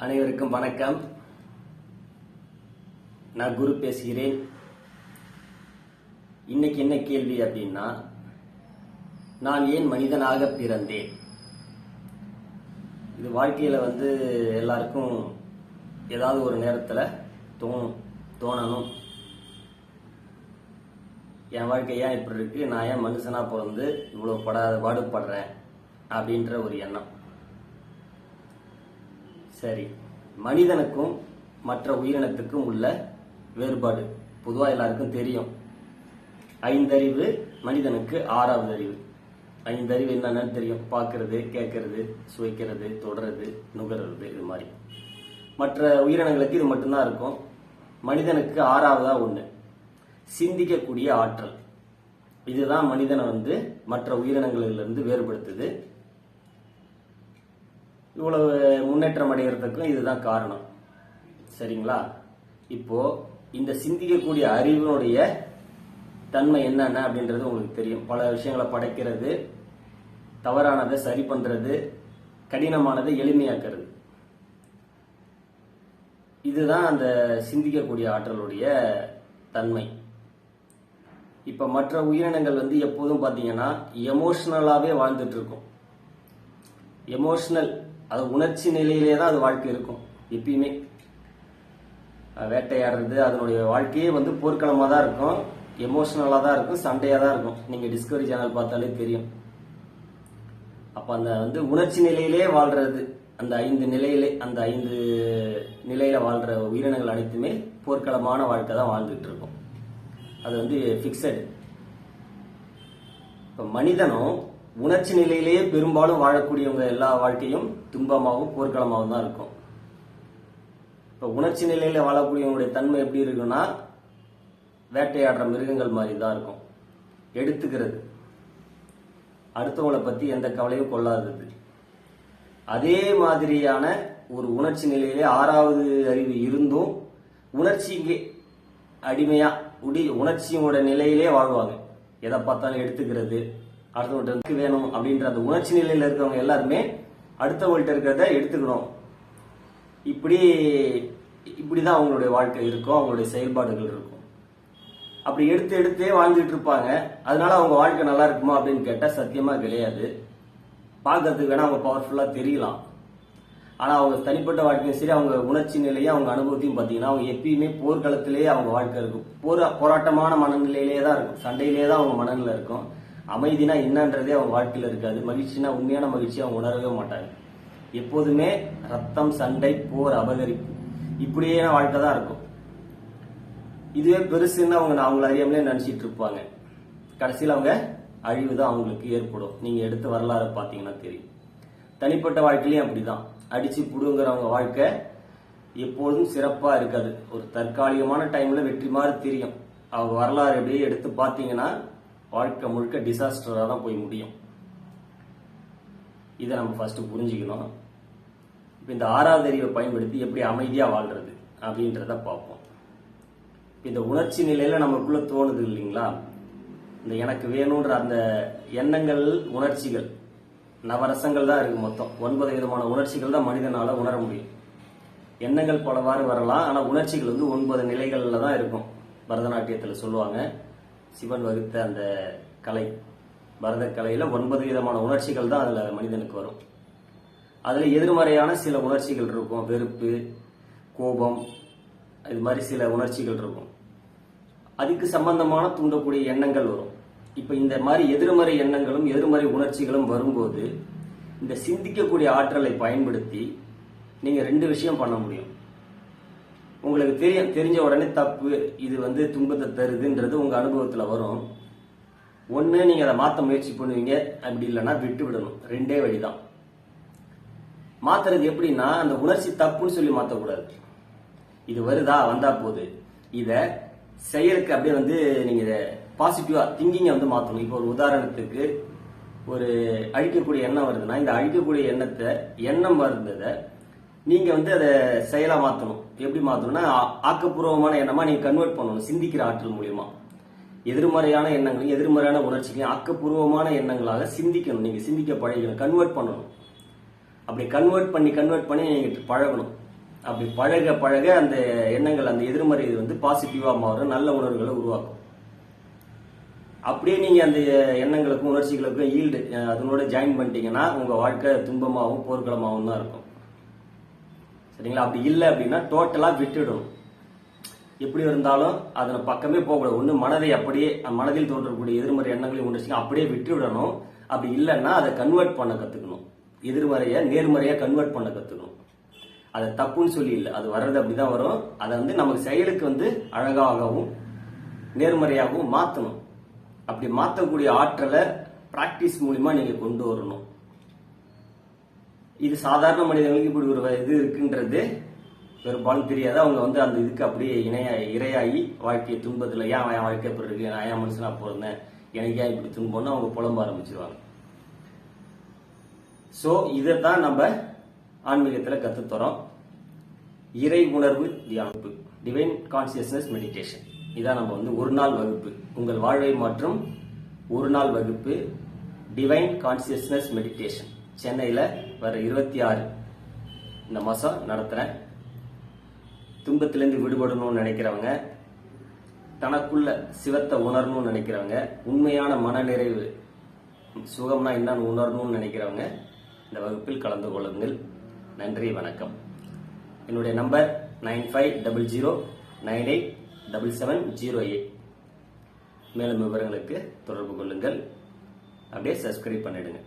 அனைவருக்கும் வணக்கம். நான் குரு பேசுகிறேன். இன்னைக்கு என்ன கேள்வி அப்படின்னா, நான் ஏன் மனிதனாக பிறந்தேன்? இது வாழ்க்கையில எல்லாருக்கும் ஏதாவது ஒரு நேரத்துல தோணணும். என் வாழ்க்கை ஏன் இப்படி இருக்கு, நான் ஏன் மனுஷனா பிறந்து இவ்வளவு பாடுபடுறேன் அப்படின்ற ஒரு எண்ணம். சரி, மனிதனுக்கும் மற்ற உயிரினத்துக்கும் உள்ள வேறுபாடு பொதுவாக எல்லாருக்கும் தெரியும். 5 அறிவு, மனிதனுக்கு 6வது அறிவு. 5 அறிவு என்னன்னு தெரியும். பார்க்கறது, கேட்கறது, சுவைக்கிறது, தொடறது, நுகர்றது, இது மாதிரி. மற்ற உயிரினங்களுக்கு இது மட்டும்தான் இருக்கும். மனிதனுக்கு 6வதா ஒண்ணு, சிந்திக்கக்கூடிய ஆற்றல். இதுதான் மனிதனை மற்ற உயிரினங்களிலிருந்து வேறுபடுத்துது. இவ்வளவு முன்னேற்றம் அடைகிறதுக்கும் இதுதான் காரணம். சரிங்களா? இப்போ இந்த சிந்திக்கக்கூடிய அறிவினுடைய தன்மை என்னென்ன அப்படின்றது உங்களுக்கு தெரியும். பல விஷயங்களை படைக்கிறது, தவறானதை சரி பண்றது, கடினமானதை எளிமையாக்குறது. இதுதான் அந்த சிந்திக்கக்கூடிய ஆற்றலுடைய தன்மை. இப்ப மற்ற உயிரினங்கள் எப்போதும் பாத்தீங்கன்னா எமோஷனலாவே வாழ்ந்துட்டு இருக்கும். எமோஷனல், அது உணர்ச்சி நிலையிலே தான் அது வாழ்க்கை இருக்கும். எப்பயுமே வேட்டையாடுறது, அதனுடைய வாழ்க்கையே போர்க்களமா தான் இருக்கும், எமோஷனலா தான் இருக்கும், சண்டையா தான் இருக்கும். நீங்க டிஸ்கவரி சேனல் பார்த்தாலே தெரியும். அப்ப அந்த உணர்ச்சி நிலையிலே வாழ்றது, அந்த 5 நிலையில வாழ்ற உயிரினங்கள் அனைத்துமே போர்க்களமான வாழ்க்கை தான் வாழ்ந்துட்டு இருக்கும். அது பிக்சடு. இப்ப மனிதனும் உணர்ச்சி நிலையிலேயே பெரும்பாலும் வாழக்கூடியவங்க எல்லா வாழ்க்கையும் துன்பமாகவும் போர்க்களமாகவும் தான் இருக்கும். இப்ப உணர்ச்சி நிலையில வாழக்கூடியவங்களுடைய தன்மை எப்படி இருக்குன்னா, வேட்டையாடுற மிருகங்கள் மாதிரி தான் இருக்கும். எடுத்துக்கிறது, அடுத்தவங்களை பத்தி எந்த கவலையும் கொள்ளாதது. அதே மாதிரியான ஒரு உணர்ச்சி நிலையிலே 6வது அறிவு இருந்தும் உணர்ச்சிக்கு அடிமையா உணர்ச்சியோட நிலையிலே வாழ்வாங்க. எதை பார்த்தாலும் எடுத்துக்கிறது, அடுத்தவங்களுக்கு வேணும் அப்படின்ற அந்த உணர்ச்சி நிலையில இருக்கிறவங்க எல்லாருமே அடுத்தவங்கள்ட்ட இருக்கிறத எடுத்துக்கணும். இப்படிதான் அவங்களுடைய வாழ்க்கை இருக்கும், அவங்களுடைய செயல்பாடுகள் இருக்கும். அப்படி எடுத்தே வாழ்ந்துட்டு இருப்பாங்க. அதனால அவங்க வாழ்க்கை நல்லா இருக்குமா அப்படின்னு கேட்டா சத்தியமா கிடையாது. பார்க்கறதுக்கு வேணா அவங்க பவர்ஃபுல்லா தெரியலாம். ஆனா அவங்க தனிப்பட்ட வாழ்க்கையும் சரி, அவங்க உணர்ச்சி நிலையும் அவங்க அனுபவத்தையும் பாத்தீங்கன்னா, அவங்க எப்பயுமே போர்க்களத்திலேயே அவங்க வாழ்க்கை இருக்கும். போராட்டமான மனநிலையிலேயே தான் இருக்கும், சண்டையிலேயே தான் அவங்க மனநிலை இருக்கும். அமைதினா என்னன்றதே அவங்க வாழ்க்கையில இருக்காது. மகிழ்ச்சினா உண்மையான மகிழ்ச்சி அவங்க உணரவே மாட்டாங்க. எப்போதுமே ரத்தம், சண்டை, போர், அபகரிப்பு, இப்படியே வாழ்க்கை தான் இருக்கும். இதுவே பெருசுன்னு அவங்கள அறியாமலே நினைச்சிட்டு இருப்பாங்க. கடைசியில் அவங்க அழிவு தான் அவங்களுக்கு ஏற்படும். நீங்க எடுத்து வரலாறு பாத்தீங்கன்னா தெரியும். தனிப்பட்ட வாழ்க்கையிலையும் அப்படிதான். அடிச்சு புடுங்குறவங்க வாழ்க்கை எப்போதும் சிறப்பா இருக்காது. ஒரு தற்காலிகமான டைம்ல வெற்றி மாதிரி தெரியும். அவங்க வரலாறு எப்படியே எடுத்து பாத்தீங்கன்னா வாழ்க்கை முழுக்க டிசாஸ்டரா தான் போய் முடியும். இதை நம்ம ஃபர்ஸ்ட் புரிஞ்சுக்கணும். இப்ப இந்த 6வது அறிவை பயன்படுத்தி எப்படி அமைதியா வாழ்றது அப்படின்றத பார்ப்போம். இந்த உணர்ச்சி நிலையில நமக்குள்ள தோணுது இல்லைங்களா, இந்த எனக்கு வேணும்ன்ற அந்த எண்ணங்கள், உணர்ச்சிகள், நவரசங்கள் தான் இருக்கு. மொத்தம் 9 விதமான உணர்ச்சிகள் தான் மனிதனால உணர முடியும். எண்ணங்கள் பலவாறு வரலாம், ஆனா உணர்ச்சிகள் 9 நிலைகள்ல தான் இருக்கும். பரதநாட்டியத்துல சொல்லுவாங்க, சிவன் வகுத்த அந்த கலை, பரத கலையில 9 விதமான உணர்ச்சிகள் தான் அதுல மனிதனுக்கு வரும். அதுல எதிர்மறையான சில உணர்ச்சிகள் இருக்கும். வெறுப்பு, கோபம், இது மாதிரி சில உணர்ச்சிகள் இருக்கும். அதுக்கு சம்பந்தமான தூண்டக்கூடிய எண்ணங்கள் வரும். இப்ப இந்த மாதிரி எதிர்மறை எண்ணங்களும் எதிர்மறை உணர்ச்சிகளும் வரும்போது இந்த சிந்திக்கக்கூடிய ஆற்றலை பயன்படுத்தி நீங்க 2 விஷயம் பண்ண முடியும். உங்களுக்கு தெரிஞ்ச உடனே தப்பு, இது துன்பத்தை தருதுன்றது உங்க அனுபவத்துல வரும். ஒண்ணு, நீங்க அதை மாத்த முயற்சி பண்ணுவீங்க. அப்படி இல்லைன்னா விட்டு விடணும். 2 வழிதான். மாத்துறது எப்படின்னா, அந்த உணர்ச்சி தப்புன்னு சொல்லி மாத்தக்கூடாது. இது வருதா, வந்தா போகுது, இத செயலுக்கு அப்படியே நீங்க இதை பாசிட்டிவா திங்கிங்க மாத்தணும். இப்போ ஒரு உதாரணத்துக்கு, ஒரு அழிக்கக்கூடிய எண்ணம் வருதுன்னா, இந்த அழிக்கக்கூடிய எண்ணம் வருந்ததை நீங்க அதை செயலா மாத்தணும். எப்படி மாத்தணும்னா, ஆக்கப்பூர்வமான எண்ணமா நீங்க கன்வெர்ட் பண்ணணும். சிந்திக்கிற ஆற்றல் மூலியமா எதிர்மறையான எண்ணங்களையும் எதிர்மறையான உணர்ச்சிகளையும் ஆக்கப்பூர்வமான எண்ணங்களாக சிந்திக்கணும். நீங்க சிந்திக்க பழகணும், கன்வெர்ட் பண்ணணும். அப்படி கன்வெர்ட் பண்ணி நீங்க பழகணும். அப்படி பழக பழக அந்த எண்ணங்கள், அந்த எதிர்மறை இது வந்து பாசிட்டிவா மாறும், நல்ல உணர்வுகளை உருவாக்கும். அப்படியே நீங்க அந்த எண்ணங்களுக்கும் உணர்ச்சிகளுக்கும் ஈல்டு அதனோட ஜாயின் பண்ணிட்டீங்கன்னா உங்க வாழ்க்கை துன்பமாகவும் போர்க்களமாகவும் தான் இருக்கும். சரிங்களா? அப்படி இல்லை அப்படின்னா டோட்டலா விட்டுடும். எப்படி இருந்தாலும் அதனை பக்கமே போகக்கூடாது. ஒண்ணு மனதை அப்படியே, மனதில் தோன்றக்கூடிய எதிர்மறை எண்ணங்களையும் உணர்ச்சியும் அப்படியே விட்டு விடணும். அப்படி இல்லைன்னா அதை கன்வெர்ட் பண்ண கத்துக்கணும். எதிர்மறைய நேர்மறையா கன்வெர்ட் பண்ண கத்துக்கணும். அதை தப்புன்னு சொல்லி இல்லை, அது வர்றது அப்படிதான் வரும். அதை வந்து நமக்கு செயலுக்கு வந்து அழகாகவும் நேர்மறையாகவும் மாற்றணும். அப்படி மாற்றக்கூடிய ஆற்றலை பிராக்டிஸ் மூலியமா நீங்க கொண்டு வரணும். இது சாதாரண மனிதர்களுக்கு இப்படி ஒரு இது இருக்குன்றது பெரும்பாலும் தெரியாது. அவங்க வந்து அந்த இதுக்கு அப்படியே இரையாகி வாழ்க்கையை துன்பத்துல, ஏன் என் வாழ்க்கை இப்படி இருக்கு, நான் ஏன் மனுஷனா பிறந்தேன், எனக்கு ஏன் இப்படி துன்பம்னு அவங்க புலம்ப ஆரம்பிச்சிருவாங்க. ஸோ இதைத்தான் நம்ம ஆன்மீகத்தில் கற்றுத்தரோம். இறை உணர்வு தியானிப்பு, டிவைன் கான்சியஸ்னஸ் மெடிடேஷன். இதான் நம்ம வந்து ஒரு நாள் வகுப்பு, உங்கள் வாழ்வை மாற்றும் ஒரு நாள் வகுப்பு டிவைன் கான்சியஸ்னஸ் மெடிடேஷன் சென்னையில் வர 26 இந்த மாதம் நடத்துகிறேன். துன்பத்திலேருந்து விடுபடணும்னு நினைக்கிறவங்க, தனக்குள்ள சிவத்தை உணரணும்னு நினைக்கிறவங்க, உண்மையான மனநிறைவு சுகம்னா என்னன்னு உணரணும்னு நினைக்கிறவங்க இந்த வகுப்பில் கலந்து கொள்ளுங்கள். நன்றி, வணக்கம். என்னுடைய நம்பர் 9500987708. மேலும் விவரங்களுக்கு தொடர்பு கொள்ளுங்கள். அப்படியே சப்ஸ்கிரைப் பண்ணிடுங்க.